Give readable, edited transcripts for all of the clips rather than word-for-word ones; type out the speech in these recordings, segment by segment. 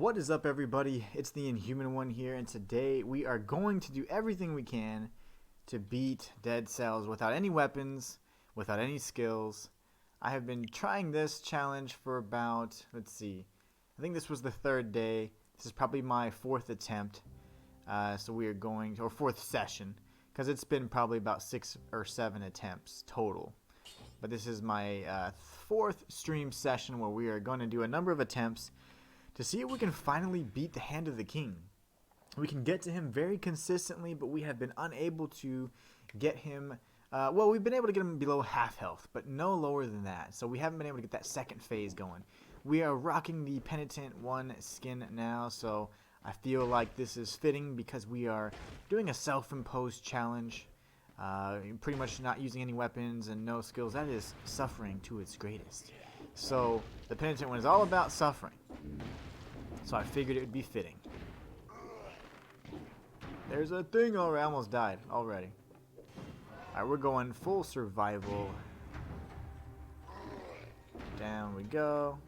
What is up, everybody? It's the Inhuman one here, and today we are going to do everything we can to beat Dead Cells without any weapons, without any skills. I have been trying this challenge for about, let's see, I think this was the third day. This is probably my fourth attempt, so we are going to, or fourth session, because it's been probably about 6 or 7 attempts total. But this is my fourth stream session where we are going to do a number of attempts to see if we can finally beat the Hand of the King. We can get to him very consistently, but we have been unable to get him, well, we've been able to get him below half health, but no lower than that. So we haven't been able to get that second phase going. We are rocking the Penitent 1 skin now, so I feel like this is fitting because we are doing a self-imposed challenge. Pretty much not using any weapons and no skills. That is suffering to its greatest. So the Penitent 1 is all about suffering. So I figured it would be fitting. There's a thing already. I almost died already. Alright, we're going full survival. Down we go.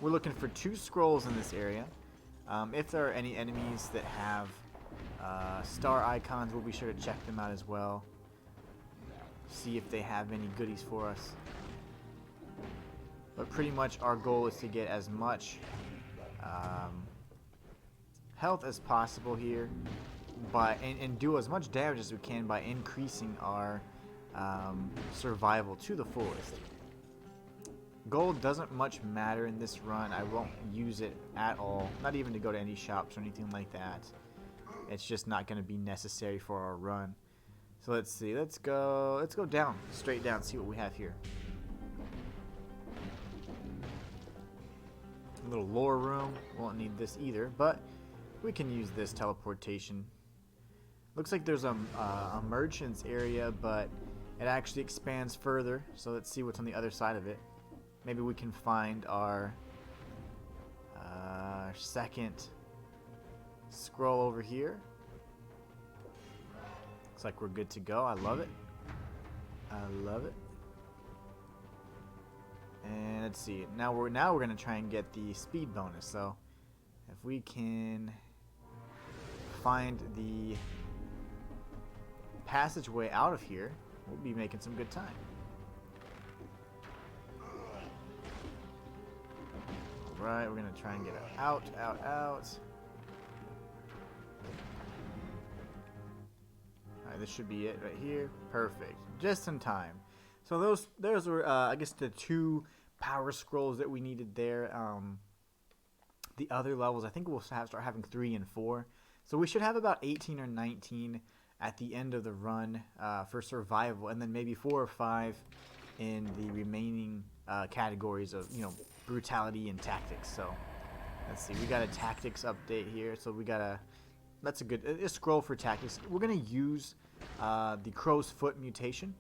We're looking for 2 scrolls in this area. If there are any enemies that have star icons, we'll be sure to check them out as well. See if they have any goodies for us. But pretty much our goal is to get as much health as possible here, and do as much damage as we can by increasing our survival to the fullest. Gold doesn't much matter in this run. I won't use it at all, not even to go to any shops or anything like that. It's just not going to be necessary for our run. So let's see, let's go down, straight down, see what we have here. A little lore room, won't need this either, but we can use this teleportation. Looks like there's a merchant's area, but it actually expands further, so let's see what's on the other side of it. Maybe we can find our second scroll over here. Looks like we're good to go. I love it. I love it. And let's see. Now we're gonna try and get the speed bonus. So if we can find the passageway out of here, we'll be making some good time. Alright, we're gonna try and get it out. Alright, this should be it right here. Perfect. Just in time. So those were, I guess, the 2 power scrolls that we needed there. The other levels, I think we'll start having 3 and 4. So we should have about 18 or 19 at the end of the run for survival, and then maybe 4 or 5 in the remaining categories of, brutality and tactics. So let's see, we got a tactics update here. So we got that's a good scroll for tactics. We're gonna use the crow's foot mutation.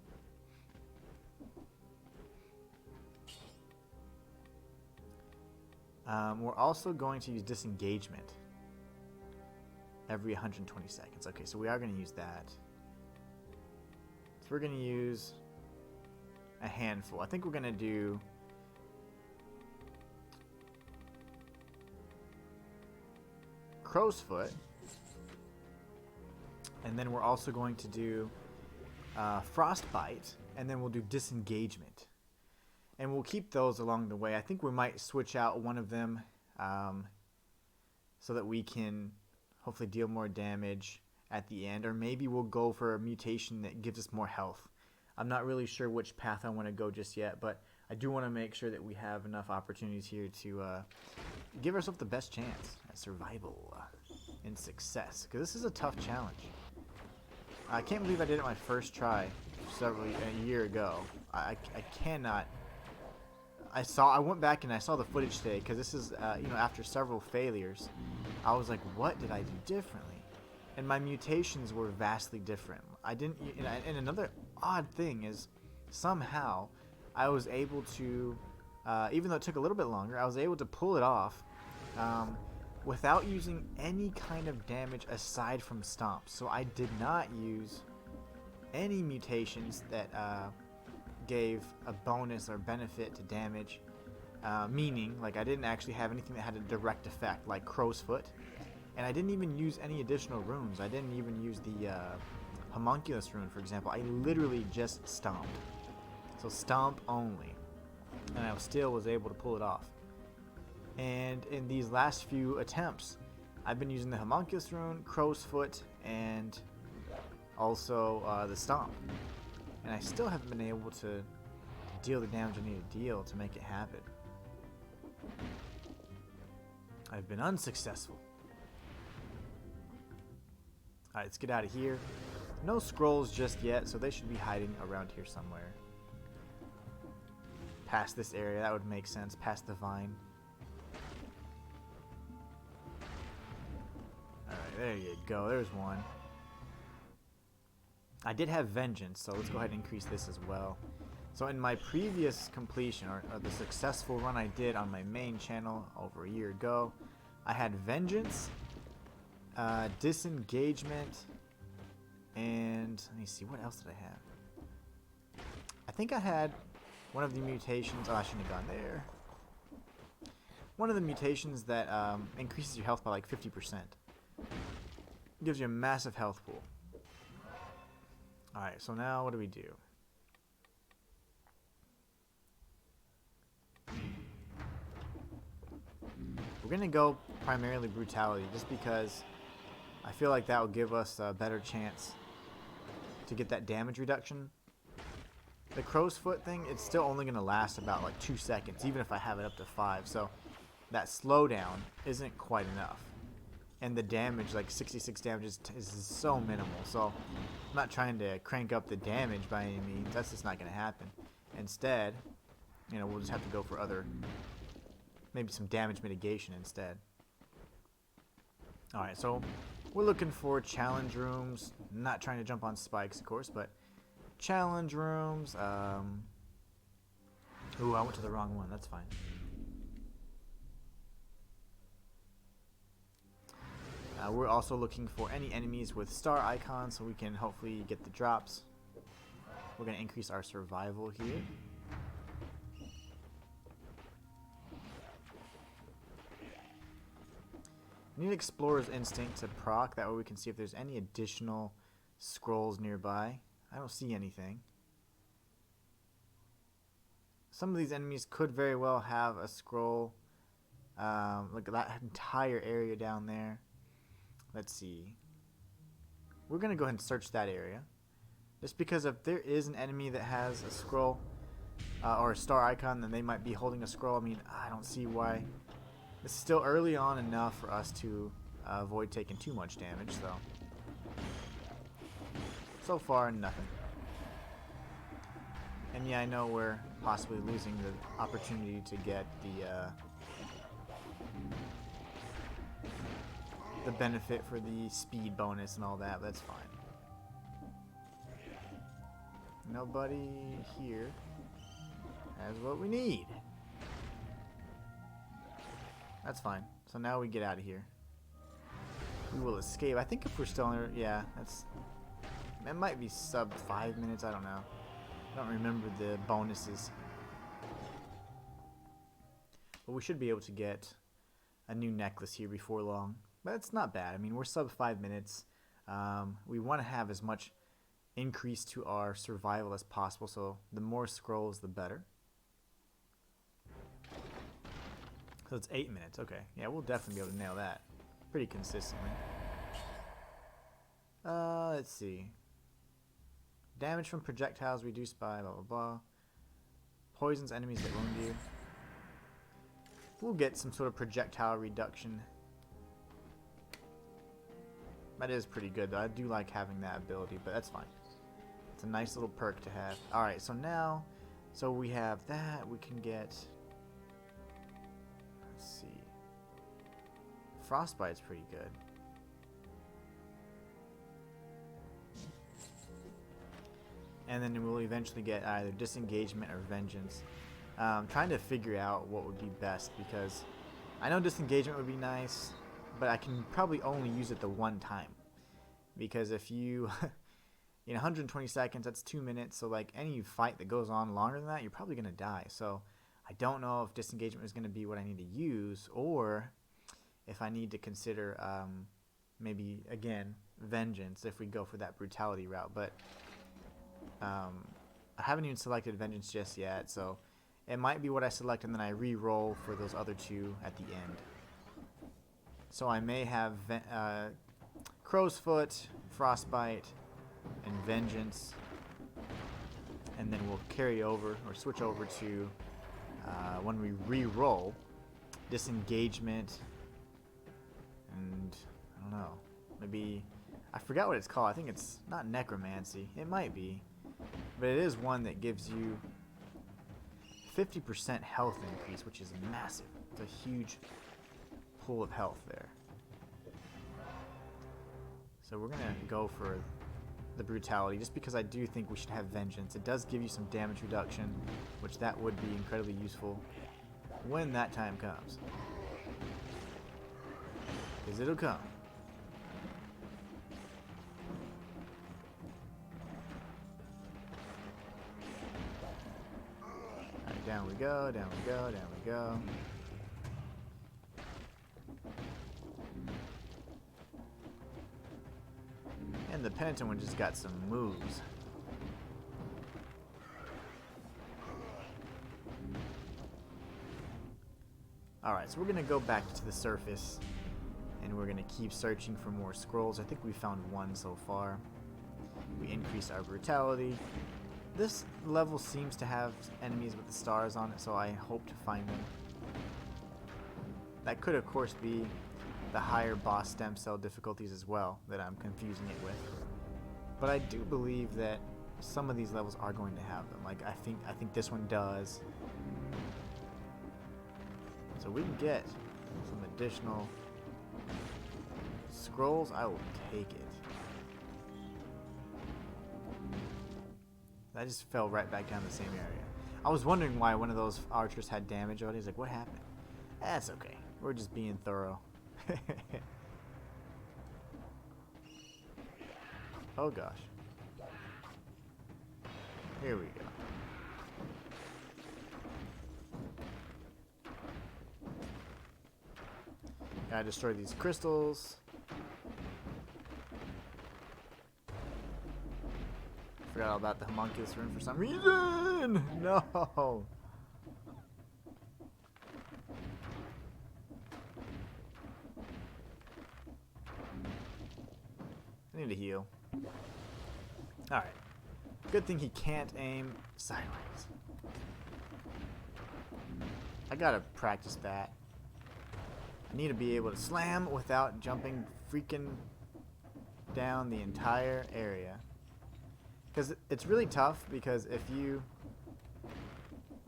We're also going to use disengagement every 120 seconds. Okay, so we are going to use that. So we're going to use a handful. I think we're going to do crow's foot, and then we're also going to do frostbite, and then we'll do disengagement. And we'll keep those along the way. I think we might switch out one of them so that we can hopefully deal more damage at the end. Or maybe we'll go for a mutation that gives us more health. I'm not really sure which path I want to go just yet, but I do want to make sure that we have enough opportunities here to give ourselves the best chance at survival and success. Because this is a tough challenge. I can't believe I did it my first try a year ago. I cannot... I went back and I saw the footage today, because this is, after several failures. I was like, what did I do differently? And my mutations were vastly different. I didn't, and another odd thing is, somehow, I was able to, even though it took a little bit longer, I was able to pull it off without using any kind of damage aside from stomps. So I did not use any mutations that gave a bonus or benefit to damage. meaning like I didn't actually have anything that had a direct effect like crow's foot, and I didn't even use any additional runes. I didn't even use the homunculus rune, for example. I literally just stomped. So stomp only, and I still was able to pull it off. And in these last few attempts, I've been using the homunculus rune, crow's foot, and also the stomp, and I still haven't been able to deal the damage I need to deal to make it happen. I've been unsuccessful. Alright, let's get out of here. No scrolls just yet, so they should be hiding around here somewhere. Past this area, that would make sense. Past the vine. Alright, there you go. There's one. I did have Vengeance, so let's go ahead and increase this as well. So in my previous completion, or the successful run I did on my main channel over a year ago, I had Vengeance, Disengagement, and let me see, what else did I have? I think I had one of the mutations. Oh, I shouldn't have gone there. One of the mutations that increases your health by like 50%. Gives you a massive health pool. Alright, so now what do we do? We're going to go primarily Brutality, just because I feel like that will give us a better chance to get that damage reduction. The crow's foot thing, it's still only going to last about like 2 seconds, even if I have it up to 5. So that slowdown isn't quite enough. And the damage, like 66 damage, is so minimal. So I'm not trying to crank up the damage by any means. That's just not going to happen. Instead, you know, we'll just have to go for other, maybe some damage mitigation instead. Alright, so we're looking for challenge rooms. Not trying to jump on spikes, of course, but challenge rooms. Ooh, I went to the wrong one. That's fine. We're also looking for any enemies with star icons so we can hopefully get the drops. We're going to increase our survival here. We need Explorer's Instinct to proc. That way we can see if there's any additional scrolls nearby. I don't see anything. Some of these enemies could very well have a scroll. Look at that entire area down there. Let's see. We're going to go ahead and search that area. Just because if there is an enemy that has a scroll or a star icon, then they might be holding a scroll. I mean, I don't see why. It's still early on enough for us to avoid taking too much damage, so far, nothing. And yeah, I know we're possibly losing the opportunity to get the benefit for the speed bonus and all that, but that's fine. Nobody here has what we need. That's fine. So now we get out of here. We will escape. I think if we're still in there, yeah, that might be sub 5 minutes. I don't know. I don't remember the bonuses. But we should be able to get a new necklace here before long. But it's not bad. I mean, we're sub 5 minutes. We want to have as much increase to our survival as possible. So the more scrolls, the better. So it's 8 minutes. Okay. Yeah, we'll definitely be able to nail that pretty consistently. Let's see. Damage from projectiles reduced by blah blah blah. Poisons enemies that wound you. We'll get some sort of projectile reduction. That is pretty good though. I do like having that ability, but that's fine. It's a nice little perk to have. Alright, so now, we have that. We can get, let's see. Frostbite's pretty good. And then we'll eventually get either Disengagement or Vengeance. Trying to figure out what would be best, because I know Disengagement would be nice, but I can probably only use it the one time. Because if you, in 120 seconds, that's 2 minutes, so like any fight that goes on longer than that, you're probably going to die. So I don't know if disengagement is going to be what I need to use, or if I need to consider maybe, again, vengeance if we go for that brutality route. But I haven't even selected vengeance just yet, so it might be what I select and then I re-roll for those other two at the end. So I may have Crow's Foot, Frostbite, and Vengeance, and then we'll carry over or switch over to when we re-roll, Disengagement, and I don't know, maybe, I forgot what it's called. I think it's not Necromancy. It might be, but it is one that gives you 50% health increase, which is massive. It's a huge pool of health there. So we're gonna go for the brutality just because I do think we should have vengeance. It does give you some damage reduction, which that would be incredibly useful when that time comes, because it'll come. Alright, down we go, down we go, down we go. And the penitent one just got some moves. Alright, so we're going to go back to the surface, and we're going to keep searching for more scrolls. I think we found one so far. We increased our brutality. This level seems to have enemies with the stars on it, so I hope to find them. That could, of course, be the higher boss stem cell difficulties as well that I'm confusing it with. But I do believe that some of these levels are going to have them. Like I think this one does. So we can get some additional scrolls. I will take it. That just fell right back down the same area. I was wondering why one of those archers had damage on it. He's like, what happened? That's okay. We're just being thorough. Oh gosh. Here we go. Gotta destroy these crystals. Forgot all about the homunculus rune for some reason. No. I need to heal. Alright. Good thing he can't aim sideways. I gotta practice that. I need to be able to slam without jumping freaking down the entire area. Because it's really tough, because if you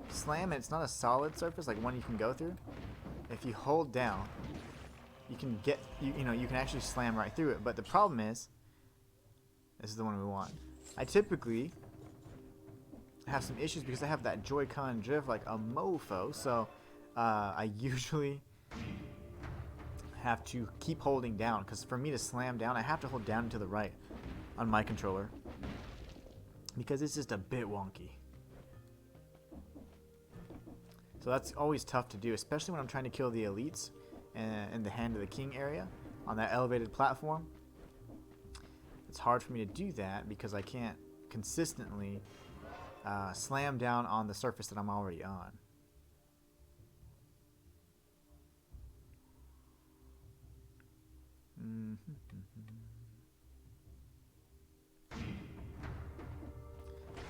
slam and it's not a solid surface, like one you can go through, if you hold down, you can get, you know, you can actually slam right through it. But the problem is, this is the one we want. I typically have some issues because I have that Joy-Con drift like a mofo, so I usually have to keep holding down, because for me to slam down, I have to hold down to the right on my controller, because it's just a bit wonky. So that's always tough to do, especially when I'm trying to kill the elites in the Hand of the King area on that elevated platform. It's hard for me to do that because I can't consistently slam down on the surface that I'm already on.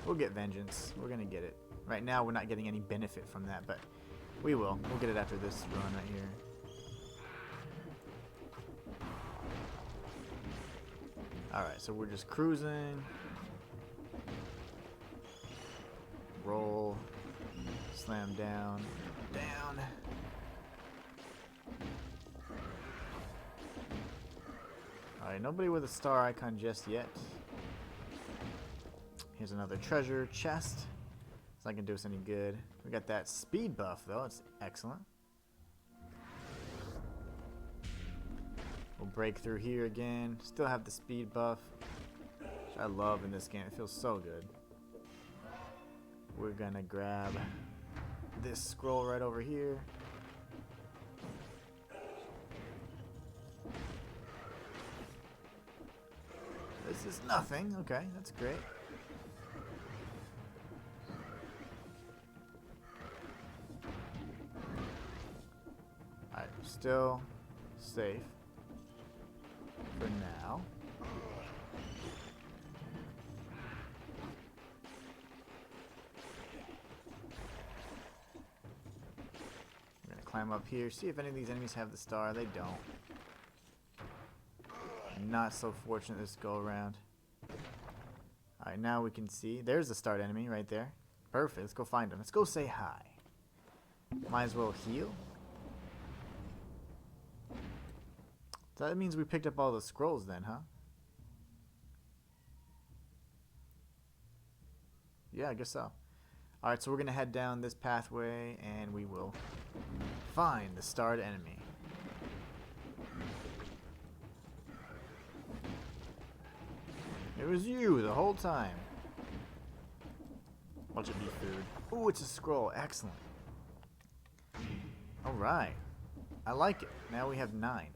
We'll get vengeance. We're gonna get it. Right now we're not getting any benefit from that, but we will. We'll get it after this run right here. Alright, so we're just cruising. Roll. Slam down. Down. Alright, nobody with a star icon just yet. Here's another treasure chest. It's not gonna do us any good. We got that speed buff though, it's excellent. We'll break through here again. Still have the speed buff, which I love in this game. It feels so good. We're gonna grab this scroll right over here. This is nothing. Okay, that's great. Alright, still safe for now. I'm gonna climb up here, see if any of these enemies have the star. They don't. Not so fortunate this go around. Alright, now we can see. There's the start enemy right there. Perfect. Let's go find him. Let's go say hi. Might as well heal. So that means we picked up all the scrolls then, huh? Yeah, I guess so. Alright, so we're going to head down this pathway and we will find the starred enemy. It was you the whole time. Watch it be food. Ooh, it's a scroll. Excellent. Alright. I like it. Now we have 9.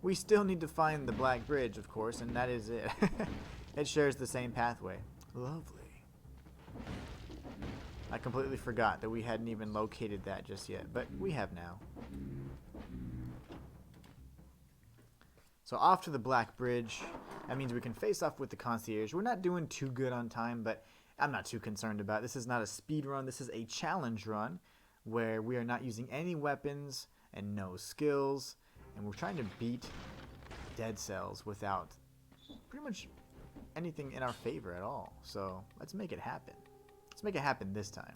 We still need to find the Black Bridge, of course, and that is it. It shares the same pathway. Lovely. I completely forgot that we hadn't even located that just yet, but we have now. So off to the Black Bridge. That means we can face off with the concierge. We're not doing too good on time, but I'm not too concerned about it. This is not a speed run. This is a challenge run where we are not using any weapons and no skills, and we're trying to beat dead cells without pretty much anything in our favor at all. So let's make it happen. Let's make it happen this time.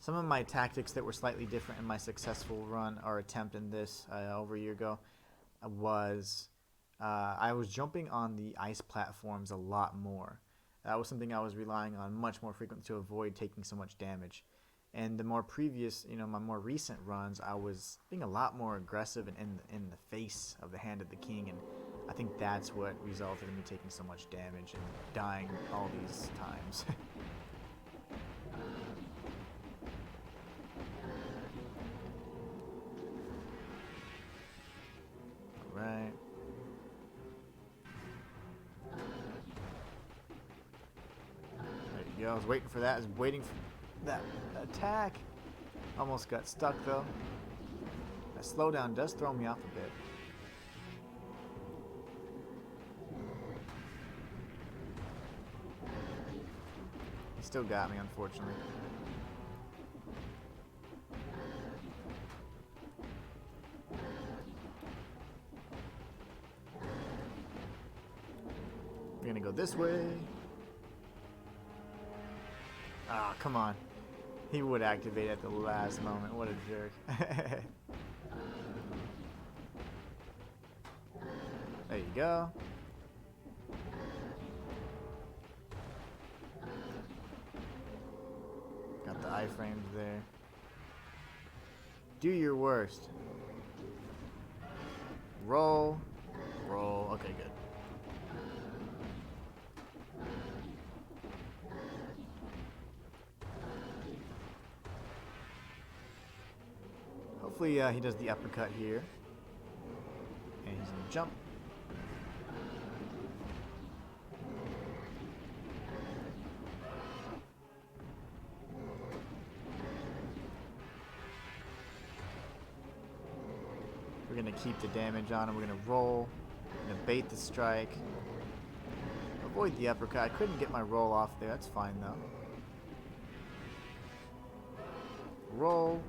Some of my tactics that were slightly different in my successful run or attempt in this over a year ago was I was jumping on the ice platforms a lot more. That was something I was relying on much more frequently to avoid taking so much damage. And the more previous, my more recent runs, I was being a lot more aggressive and in the face of the Hand of the King, and I think that's what resulted in me taking so much damage and dying all these times. Alright. There you go. I was waiting for that. I was waiting for that attack. Almost got stuck though. That slowdown does throw me off a bit. He still got me, unfortunately. We're gonna go this way. Ah, come on. He would activate at the last moment. What a jerk. There you go. Got the iframes there. Do your worst. Roll. Roll. Okay, good. Hopefully he does the uppercut here. And he's going to jump. We're going to keep the damage on him. We're going to roll. We're going to bait the strike. Avoid the uppercut. I couldn't get my roll off there. That's fine though. Roll.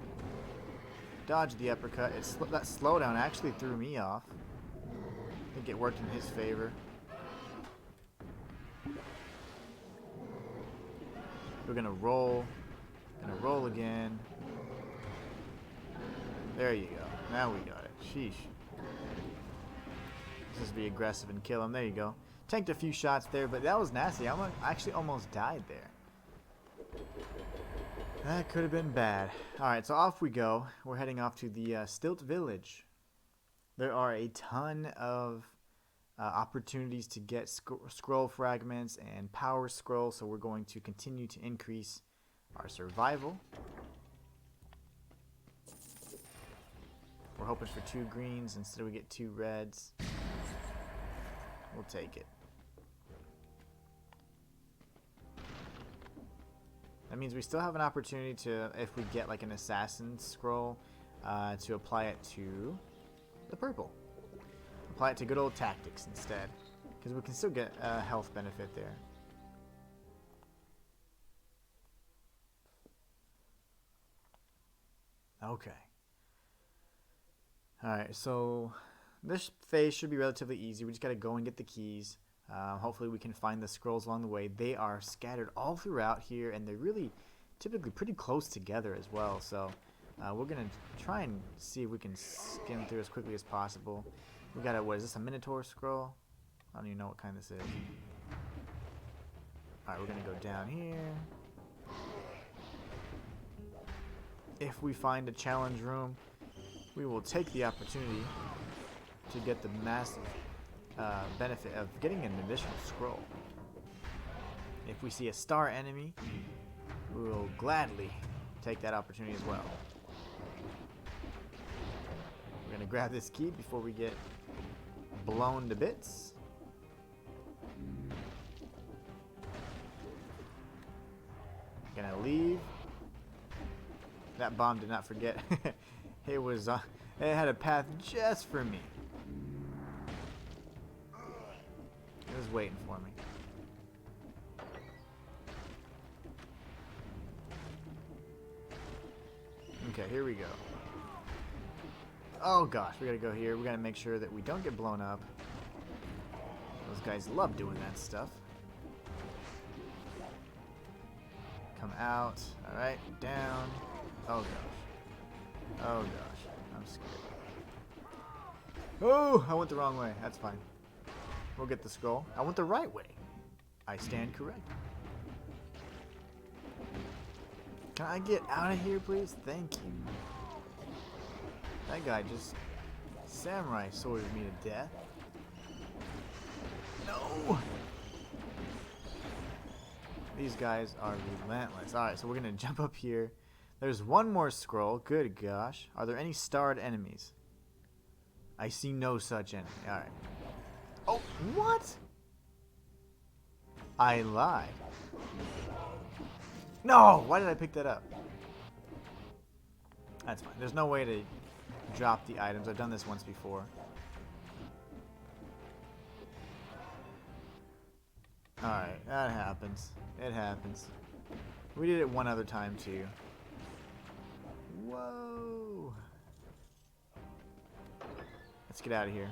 Dodge the uppercut. That slowdown actually threw me off. I think it worked in his favor. We're gonna roll. Gonna roll again. There you go. Now we got it. Sheesh. Let's just be aggressive and kill him. There you go. Tanked a few shots there, but that was nasty. I actually almost died there. That could have been bad. Alright, so off we go. We're heading off to the Stilt Village. There are a ton of opportunities to get scroll fragments and power scrolls, so we're going to continue to increase our survival. We're hoping for 2 greens instead we get 2 reds. We'll take it. That means we still have an opportunity to, if we get like an assassin scroll, to apply it to the purple. Apply it to good old tactics instead, because we can still get a health benefit there. Okay. Alright, so this phase should be relatively easy. We just gotta go and get the keys. Hopefully we can find the scrolls along the way. They are scattered all throughout here, and they're really typically pretty close together as well. So we're gonna try and see if we can skim through as quickly as possible. We got a, what is this, a Minotaur scroll? I don't even know what kind this is. Alright, we're gonna go down here. If we find a challenge room, we will take the opportunity to get the massive benefit of getting an additional scroll. If we see a star enemy, we will gladly take that opportunity as well. We're gonna grab this key before we get blown to bits. Gonna leave. That bomb did not forget. It was it had a path just for me. It was waiting for me. Okay, here we go. Oh gosh, we gotta go here. We gotta make sure that we don't get blown up. Those guys love doing that stuff. Come out. Alright, down. Oh gosh. Oh gosh. I'm scared. Oh, I went the wrong way. That's fine. We'll get the scroll. I went the right way. I stand correct. Can I get out of here, please? Thank you. That guy just samurai sworded me to death. No! These guys are relentless. Alright, so we're going to jump up here. There's one more scroll. Good gosh. Are there any starred enemies? I see no such enemy. Alright. Oh, what? I lied. No! Why did I pick that up? That's fine. There's no way to drop the items. I've done this once before. Alright, that happens. It happens. We did it one other time too. Whoa! Let's get out of here.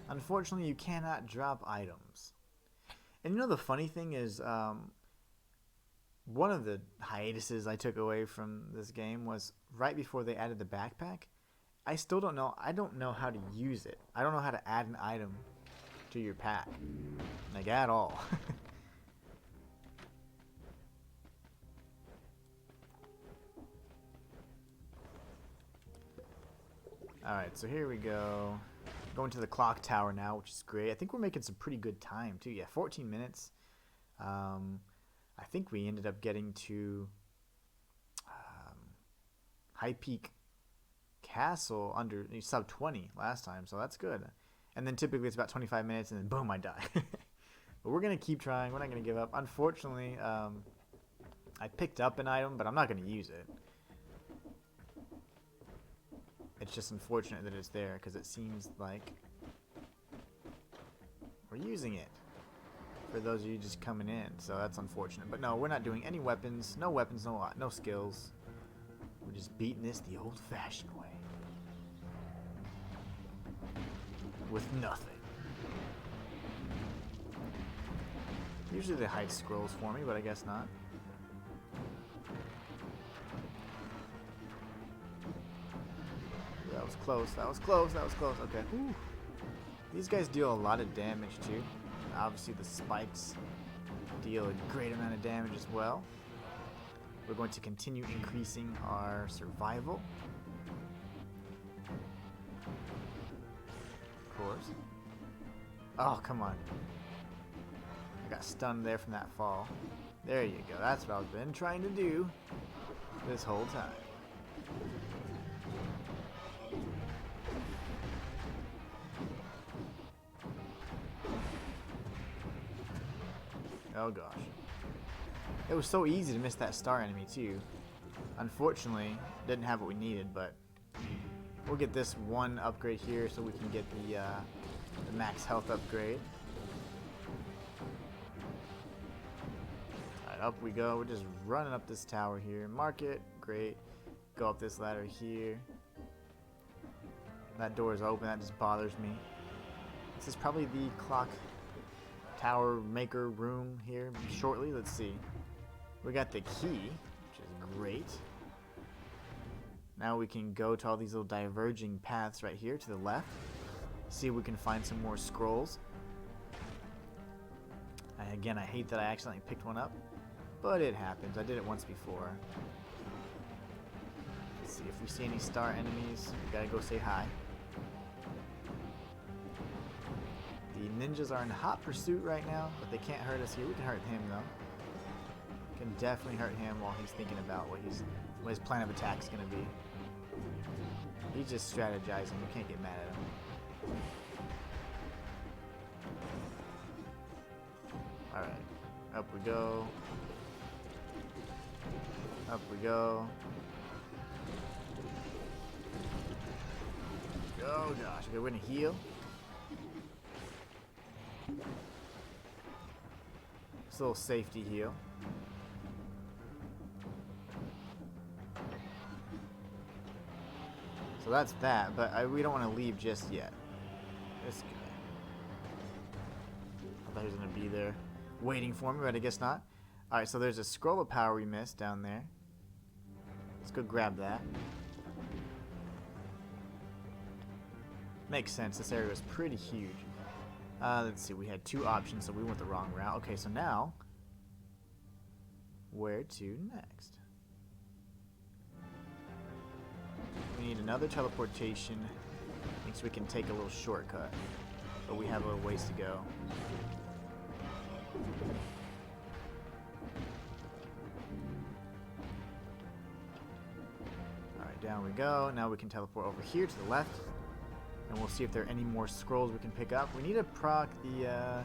Unfortunately, you cannot drop items. And you know the funny thing is, one of the hiatuses I took away from this game was right before they added the backpack. I still don't know. I don't know how to use it. I don't know how to add an item to your pack, like at all. Alright, so here we go. Going to the clock tower now, which is great. I think we're making some pretty good time too. Yeah, 14 minutes. I think we ended up getting to High Peak Castle under sub 20 last time, so that's good. And then typically it's about 25 minutes, and then boom, I die. But we're gonna keep trying. We're not gonna give up. Unfortunately, I picked up an item, but I'm not gonna use it. It's just unfortunate that it's there, because it seems like we're using it for those of you just coming in, so that's unfortunate. But no, we're not doing any weapons. No weapons, no skills. We're just beating this the old-fashioned way. With nothing. Usually they hide scrolls for me, but I guess not. That was close. That was close. That was close. Okay. Whew. These guys deal a lot of damage too. Obviously the spikes deal a great amount of damage as well. We're going to continue increasing our survival. Of course. Oh, come on. I got stunned there from that fall. There you go. That's what I've been trying to do this whole time. Oh gosh. It was so easy to miss that star enemy too. Unfortunately, didn't have what we needed, but we'll get this one upgrade here so we can get the max health upgrade. Alright, up we go. We're just running up this tower here. Mark it. Great. Go up this ladder here. That door is open. That just bothers me. This is probably the clock tower maker room here shortly. Let's see. We got the key, which is great. Now we can go to all these little diverging paths right here to the left. See if we can find some more scrolls. Again, I hate that I accidentally picked one up, but it happens. I did it once before. Let's see if we see any star enemies. We gotta go say hi. The ninjas are in hot pursuit right now, but they can't hurt us here. We can hurt him though. Can definitely hurt him while he's thinking about what his plan of attack is going to be. He's just strategizing. You can't get mad at him. Alright. Up we go. Up we go. Oh gosh. Okay, we're going to heal. It's a little safety heal. So that's that, but we don't want to leave just yet. This guy. I thought he was going to be there waiting for me, but I guess not. Alright, so there's a scroll of power we missed down there. Let's go grab that. Makes sense. This area was pretty huge. Let's see. We had two options, so we went the wrong route. Okay, so now, where to next? We need another teleportation. Thinks we can take a little shortcut, but we have a little ways to go. Alright, down we go. Now we can teleport over here to the left, and we'll see if there are any more scrolls we can pick up. We need to proc the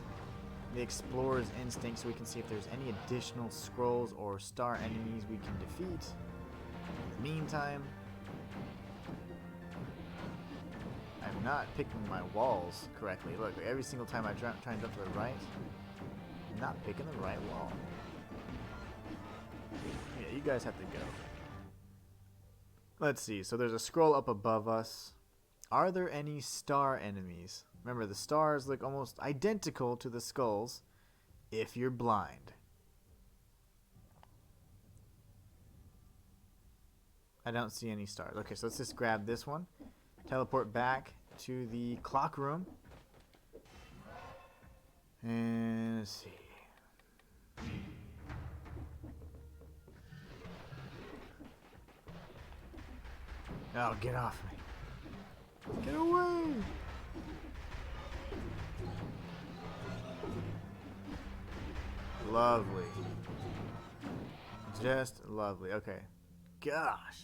Explorer's Instinct so we can see if there's any additional scrolls or star enemies we can defeat. In the meantime, I'm not picking my walls correctly. Look, every single time I try and jump to the right, I'm not picking the right wall. Yeah, you guys have to go. Let's see. So there's a scroll up above us. Are there any star enemies? Remember, the stars look almost identical to the skulls if you're blind. I don't see any stars. Okay, so let's just grab this one. Teleport back to the clock room. And let's see. Oh, get off me. Get away! Lovely. Just lovely. Okay. Gosh.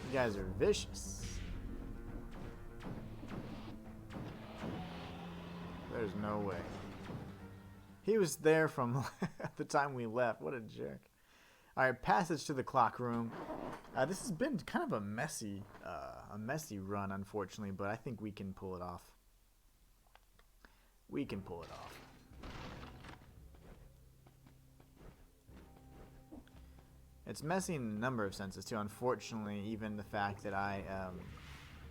You guys are vicious. There's no way. He was there from the time we left. What a jerk. Alright, passage to the clock room. This has been kind of a messy run, unfortunately, but I think we can pull it off. We can pull it off. It's messy in a number of senses, too. Unfortunately, even the fact that I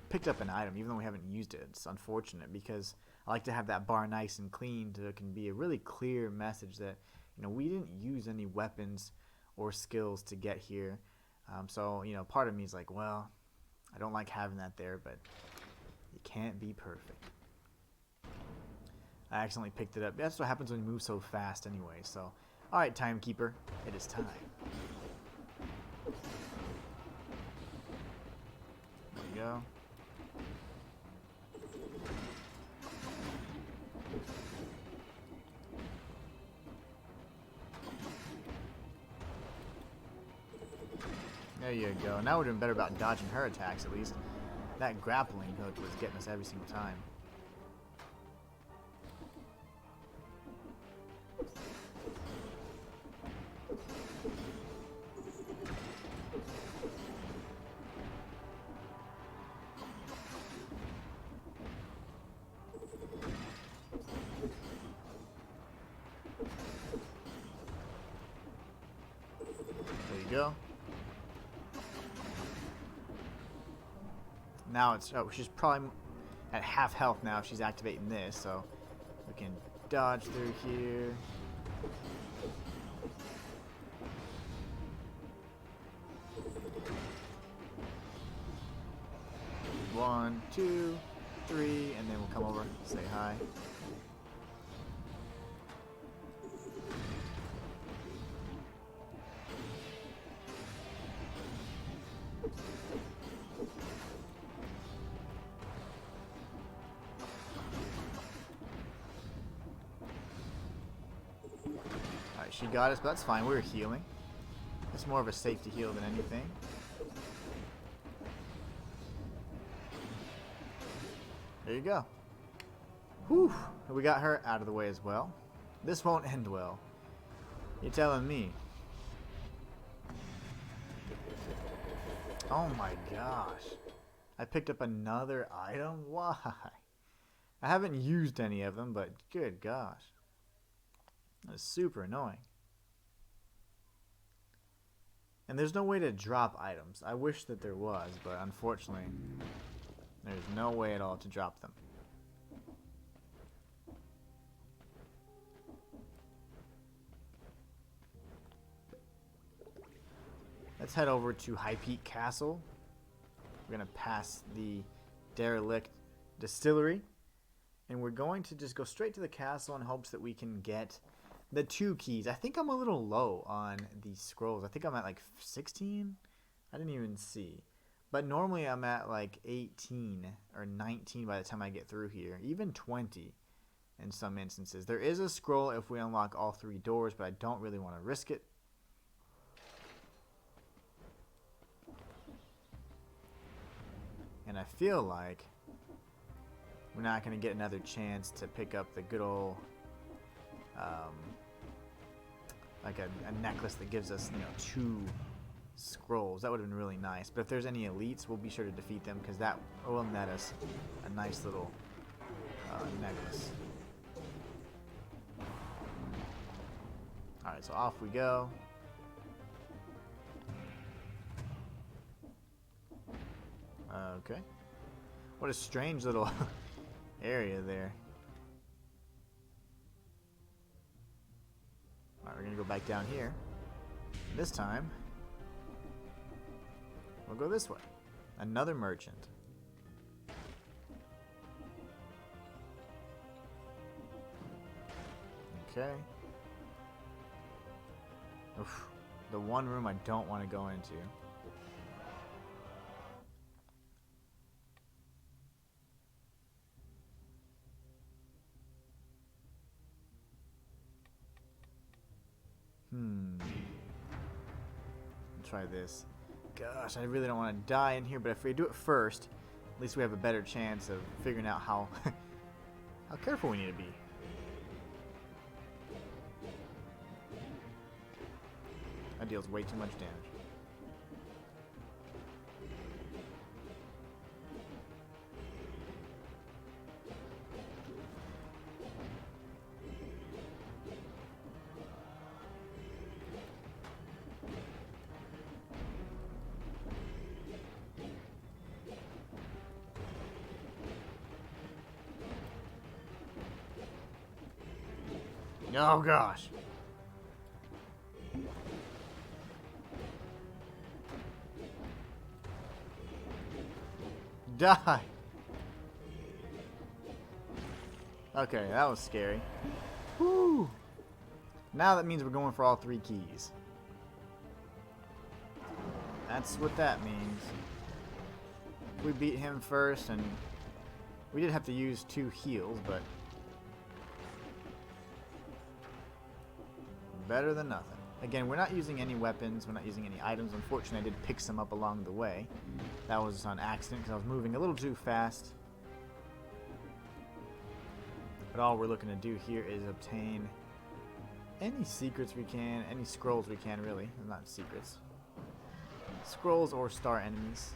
picked up an item, even though we haven't used it, it's unfortunate because I like to have that bar nice and clean so it can be a really clear message that, you know, we didn't use any weapons or skills to get here. So, you know, part of me is like, well, I don't like having that there, but you can't be perfect. I accidentally picked it up. That's what happens when you move so fast anyway. So, alright, Timekeeper, it is time. go. There you go. Now we're doing better about dodging her attacks, at least. That grappling hook was getting us every single time. There you go. Now it's, oh, she's probably at half health now if she's activating this, so we can dodge through here. One, two, three, and then we'll come over, say hi. Alright, she got us, but that's fine. We were healing. It's more of a safety heal than anything. There you go. Whew. We got her out of the way as well. This won't end well. You're telling me. Oh my gosh. I picked up another item? Why? I haven't used any of them, but good gosh. That's super annoying. And there's no way to drop items. I wish that there was, but unfortunately, there's no way at all to drop them. Let's head over to High Peak Castle. We're going to pass the derelict distillery. And we're going to just go straight to the castle in hopes that we can get the 2 keys. I think I'm a little low on these scrolls. I think I'm at like 16. I didn't even see. But normally I'm at like 18 or 19 by the time I get through here. Even 20 in some instances. There is a scroll if we unlock all 3 doors, but I don't really want to risk it. And I feel like we're not going to get another chance to pick up the good old, like a necklace that gives us, 2 scrolls. That would have been really nice. But if there's any elites, we'll be sure to defeat them because that will net us a nice little necklace. Alright, so off we go. Okay. What a strange little area there. Alright, we're gonna go back down here. This time, we'll go this way. Another merchant. Okay. Oof. The one room I don't want to go into. Try this. Gosh, I really don't want to die in here, but if we do it first, at least we have a better chance of figuring out how how careful we need to be. That deals way too much damage. Oh gosh. Die. Okay, that was scary. Whew. Now that means we're going for all 3 keys. That's what that means. We beat him first, and we did have to use 2 heals, but better than nothing. Again, we're not using any weapons, we're not using any items. Unfortunately, I did pick some up along the way. That was on accident because I was moving a little too fast. But all we're looking to do here is obtain any secrets we can, any scrolls we can, really. Not secrets. Scrolls or star enemies.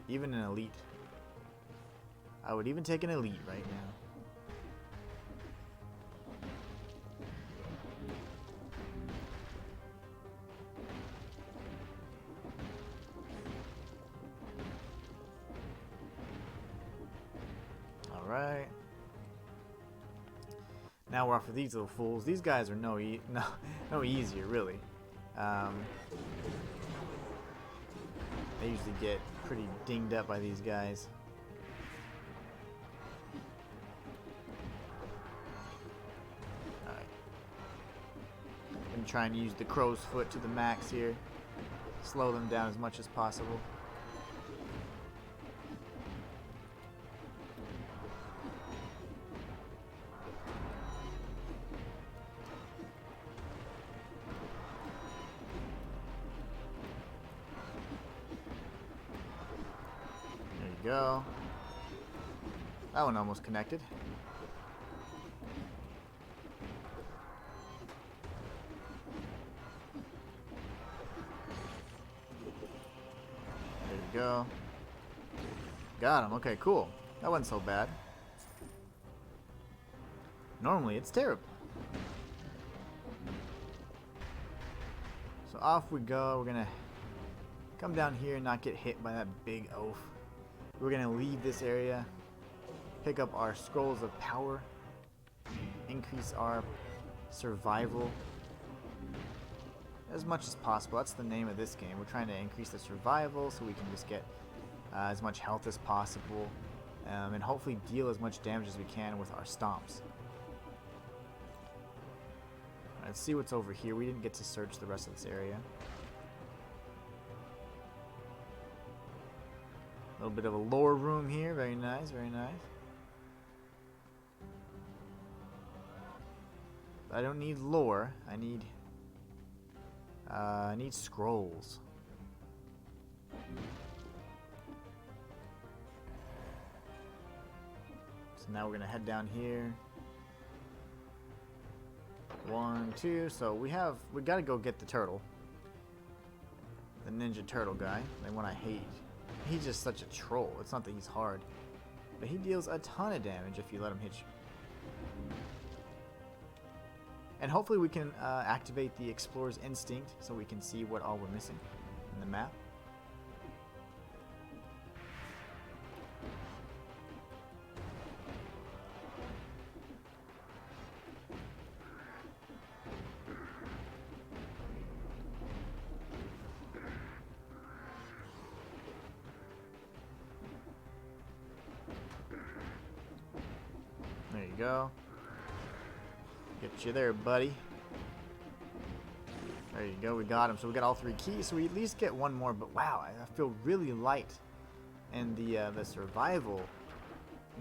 Even an elite. I would even take an elite right now. Alright. Now we're off of these little fools. These guys are no easier, really. They usually get pretty dinged up by these guys. Alright. I'm gonna try and use the crow's foot to the max here. Slow them down as much as possible. Go. That one almost connected. There we go. Got him. Okay, cool. That wasn't so bad. Normally, it's terrible. So off we go. We're gonna come down here and not get hit by that big oaf. We're going to leave this area, pick up our scrolls of power, increase our survival as much as possible. That's the name of this game. We're trying to increase the survival so we can just get as much health as possible and hopefully deal as much damage as we can with our stomps. Let's see what's over here. We didn't get to search the rest of this area. A little bit of a lore room here. Very nice, very nice. I don't need lore. I need scrolls. So now we're gonna head down here. 1, 2. So we gotta go get the turtle. The ninja turtle guy. The one I hate. He's just such a troll. It's not that he's hard, but he deals a ton of damage if you let him hit you. And hopefully we can activate the explorer's instinct so we can see what all we're missing in the map. There you go. Get you there, buddy. There you go. We got him. So we got all 3 keys. So we at least get one more. But wow, I feel really light in the survival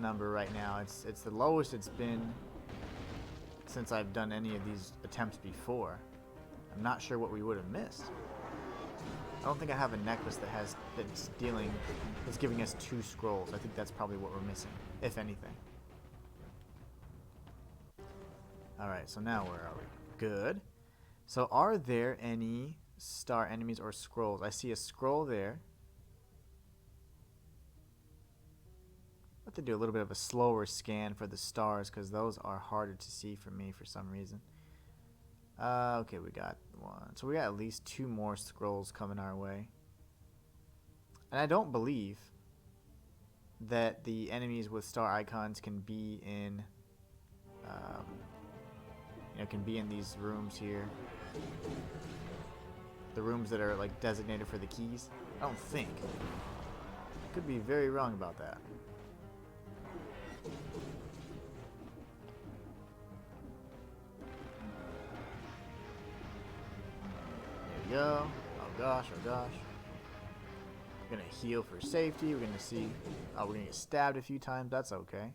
number right now. It's the lowest it's been since I've done any of these attempts before. I'm not sure what we would have missed. I don't think I have a necklace that's giving us 2 scrolls. I think that's probably what we're missing, if anything. Alright, so now where are we? Good. So are there any star enemies or scrolls? I see a scroll there. I have to do a little bit of a slower scan for the stars because those are harder to see for me for some reason. Okay, we got 1. So we got at least 2 more scrolls coming our way. And I don't believe that the enemies with star icons can be in can be in these rooms here. The rooms that are like designated for the keys. I don't think. I could be very wrong about that. There we go. Oh gosh, oh gosh. We're gonna heal for safety. We're gonna see. Oh, we're gonna get stabbed a few times. That's okay.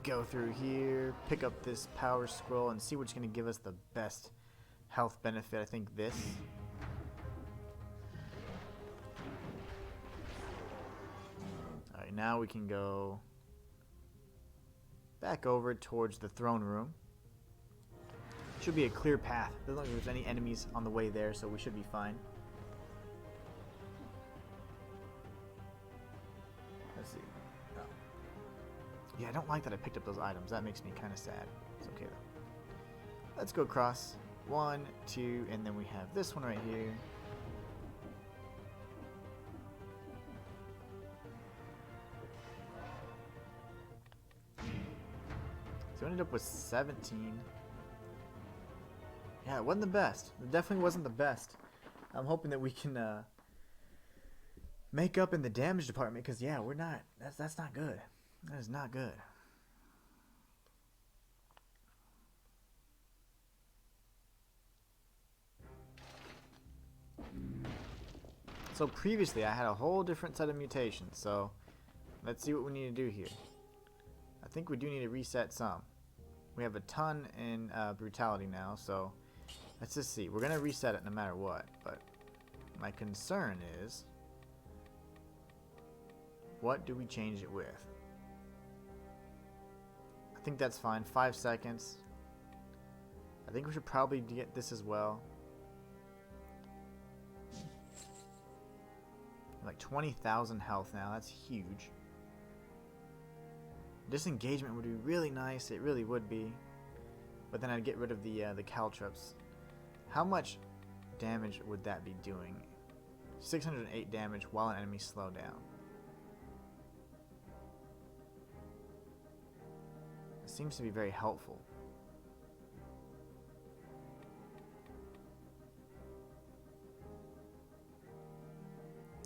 Go through here, pick up this power scroll, and see what's gonna give us the best health benefit. I think this. Alright, now we can go back over towards the throne room. Should be a clear path. Doesn't look like there's any enemies on the way there, so we should be fine. Let's see. Oh. Yeah, I don't like that I picked up those items. That makes me kind of sad. It's okay though. Let's go across. 1, 2, and then we have this one right here. So we ended up with 17. Yeah, it wasn't the best. It definitely wasn't the best. I'm hoping that we can make up in the damage department, because yeah, we're not. That's not good. That is not good. So previously I had a whole different set of mutations, so let's see what we need to do here. I think we do need to reset some. We have a ton in brutality now, so let's just see. We're going to reset it no matter what, but my concern is, what do we change it with? I think that's fine. 5 seconds. I think we should probably get this as well. Like 20,000 health now. That's huge. Disengagement would be really nice. It really would be. But then I'd get rid of the caltrops. How much damage would that be doing? 608 damage while an enemy slow down. It seems to be very helpful.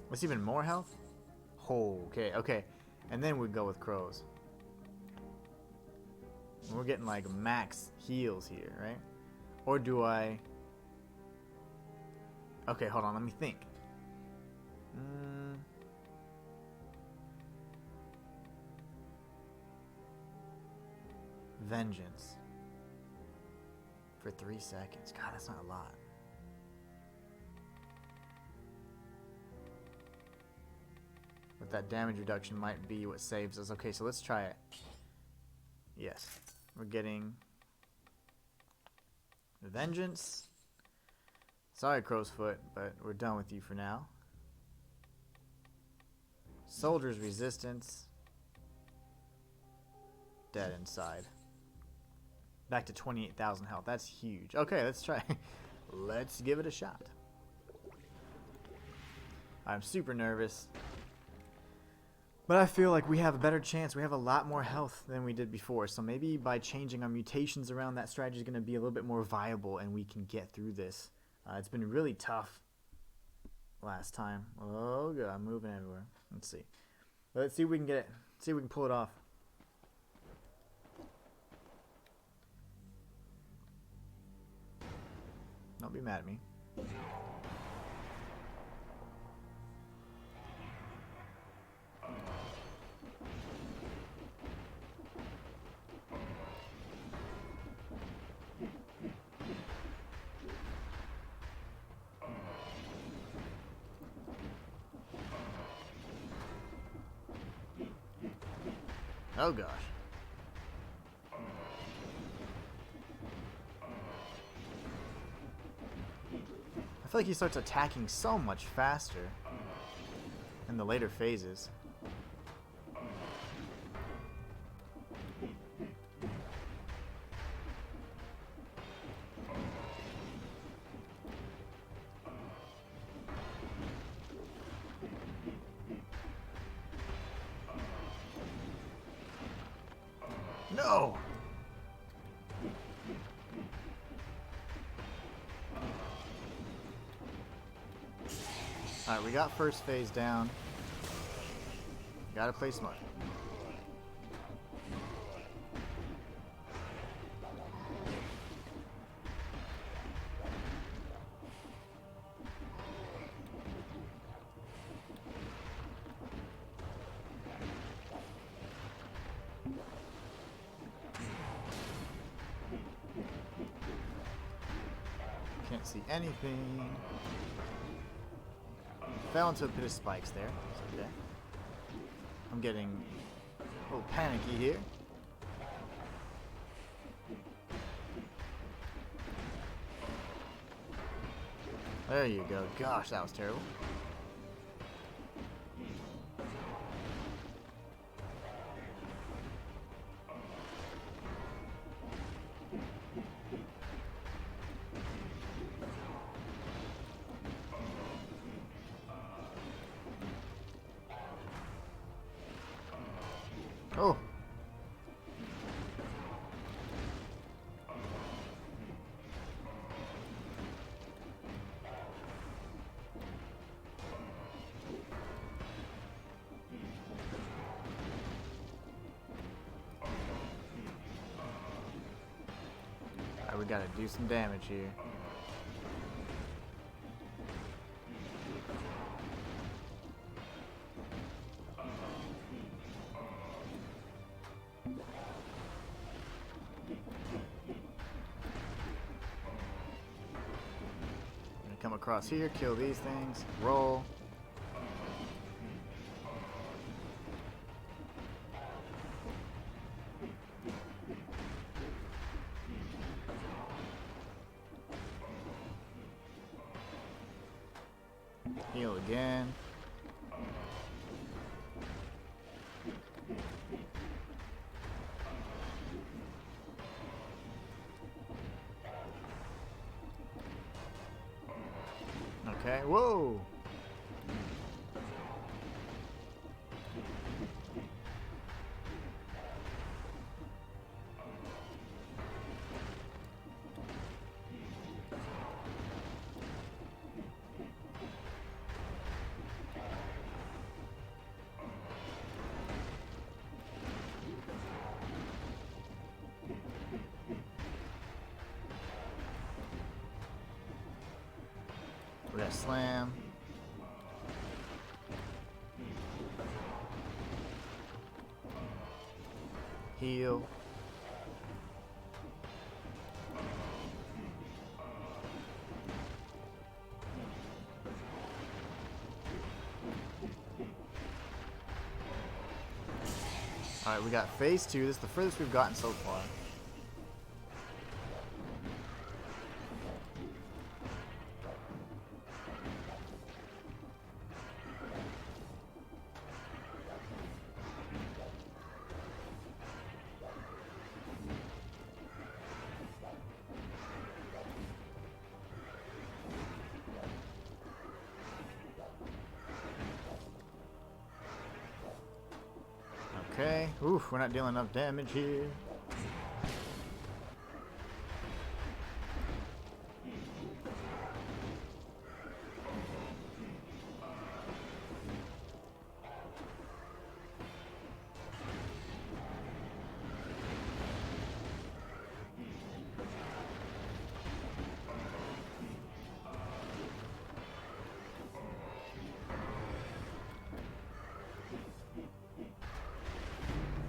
What's even more health? Oh, okay. And then we'd go with crows. We're getting like max heals here, right? Or do I... Okay, hold on, let me think. Vengeance. For 3 seconds. God, that's not a lot. But that damage reduction might be what saves us. Okay, so let's try it. Yes. We're getting Vengeance. Sorry, Crow's Foot, but we're done with you for now. Soldier's Resistance. Dead inside. Back to 28,000 health. That's huge. Okay, let's try. Let's give it a shot. I'm super nervous. But I feel like we have a better chance. We have a lot more health than we did before. So maybe by changing our mutations around, that strategy is going to be a little bit more viable and we can get through this. It's been really tough last time. Oh, God. I'm moving everywhere. Let's see. Let's see if we can get it. See if we can pull it off. Don't be mad at me. Oh gosh. I feel like he starts attacking so much faster in the later phases. No! Alright, we got first phase down. Gotta play smart. Can't see anything. Fell into a pit of spikes there. It's okay. I'm getting a little panicky here. There you go. Gosh, that was terrible. Oh. Alright, we gotta do some damage here. Come across here, kill these things, roll. Heal again. Okay, whoa! We got slam. Heal. Alright, we got phase 2. This is the furthest we've gotten so far. Okay. Oof, we're not dealing enough damage here.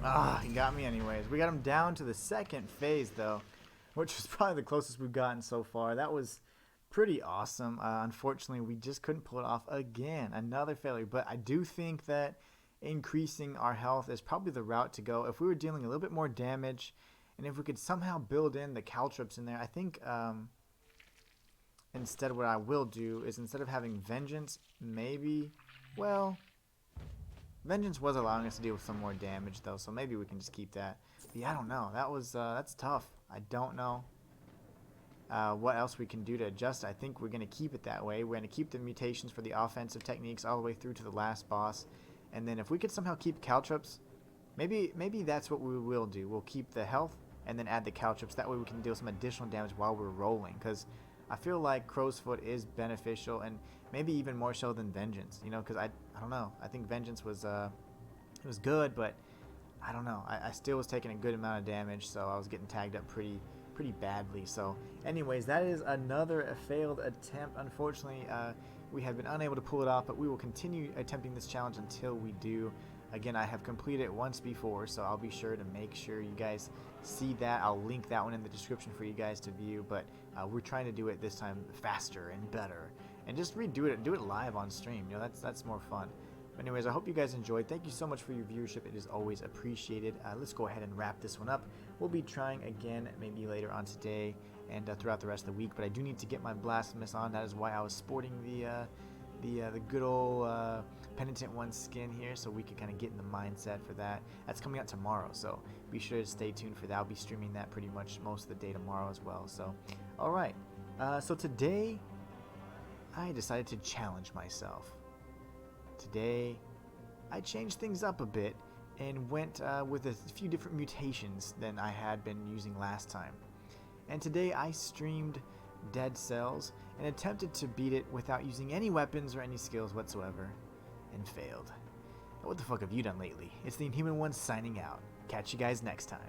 Ah, he got me anyways. We got him down to the second phase, though, which was probably the closest we've gotten so far. That was pretty awesome. Unfortunately, we just couldn't pull it off again. Another failure. But I do think that increasing our health is probably the route to go. If we were dealing a little bit more damage, and if we could somehow build in the caltrops in there, I think instead what I will do is instead of having Vengeance, maybe, well... Vengeance was allowing us to deal with some more damage, though, so maybe we can just keep that. But yeah, I don't know. That's tough. I don't know what else we can do to adjust. I think we're going to keep it that way. We're going to keep the mutations for the offensive techniques all the way through to the last boss. And then if we could somehow keep caltrops, maybe that's what we will do. We'll keep the health and then add the caltrops. That way we can deal some additional damage while we're rolling. Because I feel like Crow's Foot is beneficial, and maybe even more so than Vengeance, you know, because I don't know. I think Vengeance was it was good, but I don't know. I still was taking a good amount of damage, so I was getting tagged up pretty badly. So anyways, that is another failed attempt. Unfortunately, we have been unable to pull it off, but we will continue attempting this challenge until we do. Again, I have completed it once before, so I'll be sure to make sure you guys see that. I'll link that one in the description for you guys to view, but we're trying to do it this time faster and better, and just do it live on stream. You know, that's more fun. But anyways, I hope you guys enjoyed. Thank you so much for your viewership. It is always appreciated. Let's go ahead and wrap this one up. We'll be trying again maybe later on today and throughout the rest of the week, but I do need to get my blasphemous on. That is why I was sporting the good old penitent one skin here, so we can kind of get in the mindset for that. That's coming out tomorrow, so be sure to stay tuned for that. I'll be streaming that pretty much most of the day tomorrow as well. So alright, so today I decided to challenge myself. Today I changed things up a bit and went with a few different mutations than I had been using last time. And today I streamed Dead Cells and attempted to beat it without using any weapons or any skills whatsoever, and failed. What the fuck have you done lately? It's the Inhuman one signing out. Catch you guys next time.